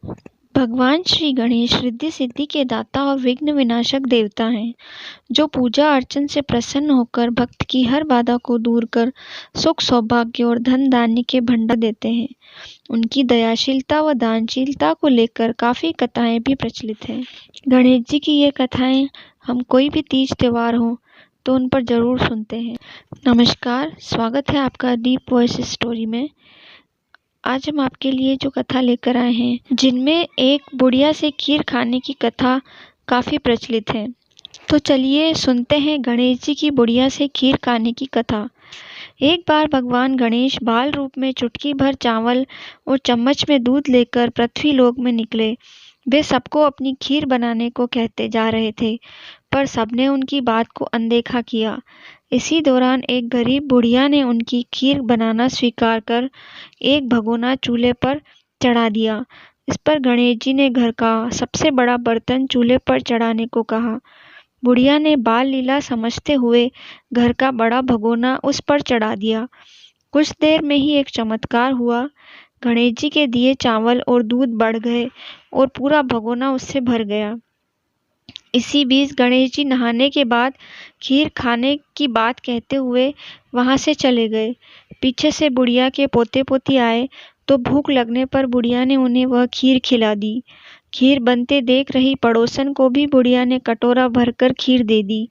भगवान श्री गणेश रिद्धि सिद्धि के दाता और विघ्न विनाशक देवता हैं, जो पूजा अर्चन से प्रसन्न होकर भक्त की हर बाधा को दूर कर सुख सौभाग्य और धन धान्य के भंडार देते हैं। उनकी दयाशीलता व दानशीलता को लेकर काफ़ी कथाएं भी प्रचलित हैं। गणेश जी की ये कथाएं हम कोई भी तीज त्योहार हो तो उन पर ज़रूर सुनते हैं। नमस्कार, स्वागत है आपका डीप वॉइस स्टोरी में। आज हम आपके लिए जो कथा लेकर आए हैं, जिनमें एक बुढ़िया से खीर खाने की कथा काफ़ी प्रचलित है। तो चलिए सुनते हैं गणेश जी की बुढ़िया से खीर खाने की कथा। एक बार भगवान गणेश बाल रूप में चुटकी भर चावल और चम्मच में दूध लेकर पृथ्वी लोक में निकले। वे सबको अपनी खीर बनाने को कहते जा रहे थे, पर सबने उनकी बात को अनदेखा किया। इसी दौरान एक गरीब बुढ़िया ने उनकी खीर बनाना स्वीकार कर एक भगोना चूल्हे पर चढ़ा दिया। इस पर गणेश जी ने घर का सबसे बड़ा बर्तन चूल्हे पर चढ़ाने को कहा। बुढ़िया ने बाल लीला समझते हुए घर का बड़ा भगोना उस पर चढ़ा दिया। कुछ देर में ही एक चमत्कार हुआ। गणेश जी के दिए चावल और दूध बढ़ गए और पूरा भगोना उससे भर गया। इसी बीच गणेश जी नहाने के बाद खीर खाने की बात कहते हुए वहां से चले गए। पीछे से बुढ़िया के पोते पोती आए तो भूख लगने पर बुढ़िया ने उन्हें वह खीर खिला दी। खीर बनते देख रही पड़ोसन को भी बुढ़िया ने कटोरा भरकर खीर दे दी।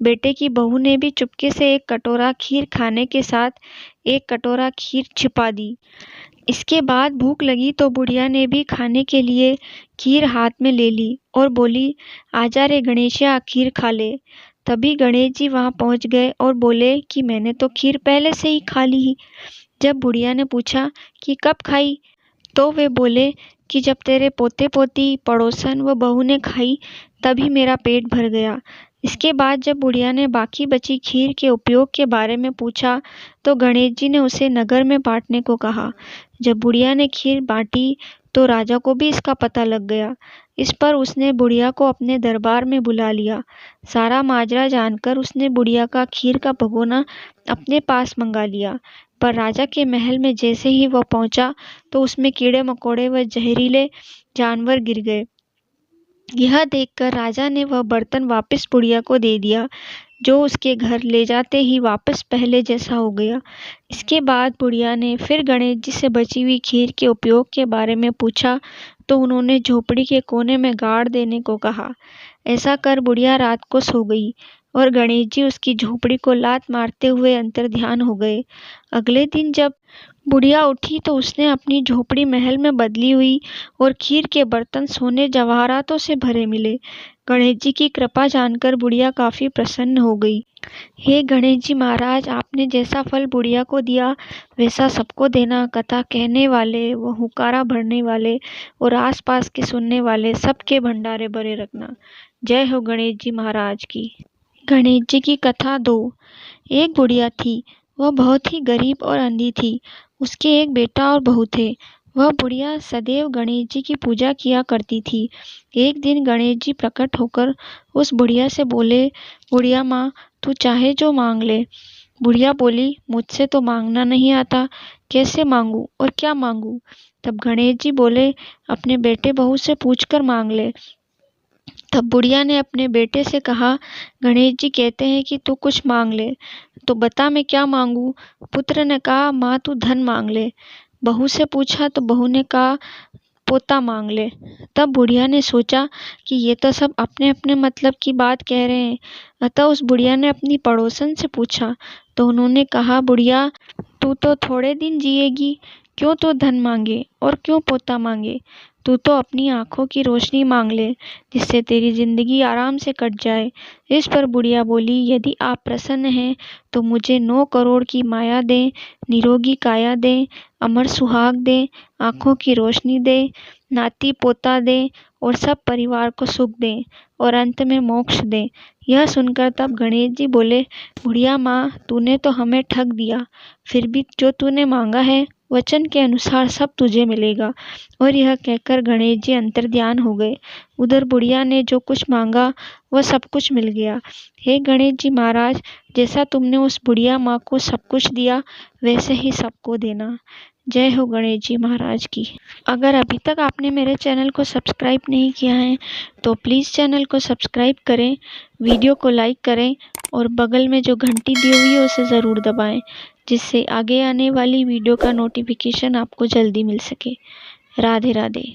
बेटे की बहू ने भी चुपके से एक कटोरा खीर खाने के साथ एक कटोरा खीर छिपा दी। इसके बाद भूख लगी तो बुढ़िया ने भी खाने के लिए खीर हाथ में ले ली और बोली, आजा रे गणेशिया, खीर खा ले। तभी गणेश जी वहां पहुंच गए और बोले कि मैंने तो खीर पहले से ही खा ली। जब बुढ़िया ने पूछा कि कब खाई, तो वे बोले कि जब तेरे पोते पोती, पड़ोसन व बहू ने खाई तभी मेरा पेट भर गया। इसके बाद जब बुढ़िया ने बाकी बची खीर के उपयोग के बारे में पूछा तो गणेश जी ने उसे नगर में बांटने को कहा। जब बुढ़िया ने खीर बांटी तो राजा को भी इसका पता लग गया। इस पर उसने बुढ़िया को अपने दरबार में बुला लिया। सारा माजरा जानकर उसने बुढ़िया का खीर का भगोना अपने पास मंगा लिया। पर राजा के महल में जैसे ही वह पहुंचा तो उसमें कीड़े मकोड़े व जहरीले जानवर गिर गए। यह देखकर राजा ने वह बर्तन वापस बुढ़िया को दे दिया, जो उसके घर ले जाते ही वापस पहले जैसा हो गया। इसके बाद बुढ़िया ने फिर गणेश जी से बची हुई खीर के उपयोग के बारे में पूछा तो उन्होंने झोपड़ी के कोने में गाड़ देने को कहा। ऐसा कर बुढ़िया रात को सो गई और गणेश जी उसकी झोपड़ी को लात मारते हुए अंतर्ध्यान हो गए। अगले दिन जब बुढ़िया उठी तो उसने अपनी झोपड़ी महल में बदली हुई और खीर के बर्तन सोने जवाहरातों से भरे मिले। गणेश जी की कृपा जानकर बुढ़िया काफी प्रसन्न हो गई। हे गणेश जी महाराज, आपने जैसा फल बुढ़िया को दिया वैसा सबको देना। कथा कहने वाले व हुकारा भरने वाले और आसपास के सुनने वाले सबके भंडारे भरे रखना। जय हो गणेश जी महाराज की। गणेश जी की कथा 2। एक बुढ़िया थी, वह बहुत ही गरीब और अंधी थी। उसके एक बेटा और बहू थे। वह बुढ़िया सदैव गणेश जी की पूजा किया करती थी। एक दिन गणेश जी प्रकट होकर उस बुढ़िया से बोले, बुढ़िया माँ, तू चाहे जो मांग ले। बुढ़िया बोली, मुझसे तो मांगना नहीं आता, कैसे मांगू और क्या मांगू। तब गणेश जी बोले, अपने बेटे बहू से पूछकर मांग ले। तब बुढ़िया ने अपने बेटे से कहा, गणेश जी कहते हैं कि तू कुछ मांग ले, तो बता मैं क्या मांगू। पुत्र ने कहा, माँ तू धन मांग ले। बहू से पूछा तो बहू ने कहा, पोता मांग ले। तब बुढ़िया ने सोचा कि ये तो सब अपने अपने मतलब की बात कह रहे हैं। अतः उस बुढ़िया ने अपनी पड़ोसन से पूछा तो उन्होंने कहा, बुढ़िया तू तो थोड़े दिन जिएगी, क्यों तो धन मांगे और क्यों पोता मांगे। तू तो अपनी आंखों की रोशनी मांग ले, जिससे तेरी जिंदगी आराम से कट जाए। इस पर बुढ़िया बोली, यदि आप प्रसन्न हैं तो मुझे 9 करोड़ की माया दें, निरोगी काया दें, अमर सुहाग दें, आंखों की रोशनी दें, नाती पोता दें और सब परिवार को सुख दें और अंत में मोक्ष दें। यह सुनकर तब गणेश जी बोले, बुढ़िया माँ, तूने तो हमें ठग दिया। फिर भी जो तूने मांगा है वचन के अनुसार सब तुझे मिलेगा। और यह कहकर गणेश जी अंतर्ध्यान हो गए। उधर बुढ़िया ने जो कुछ मांगा वह सब कुछ मिल गया। हे गणेश जी महाराज, जैसा तुमने उस बुढ़िया माँ को सब कुछ दिया वैसे ही सबको देना। जय हो गणेश जी महाराज की। अगर अभी तक आपने मेरे चैनल को सब्सक्राइब नहीं किया है तो प्लीज़ चैनल को सब्सक्राइब करें, वीडियो को लाइक करें और बगल में जो घंटी दी हुई है उसे ज़रूर दबाएं, जिससे आगे आने वाली वीडियो का नोटिफिकेशन आपको जल्दी मिल सके। राधे राधे।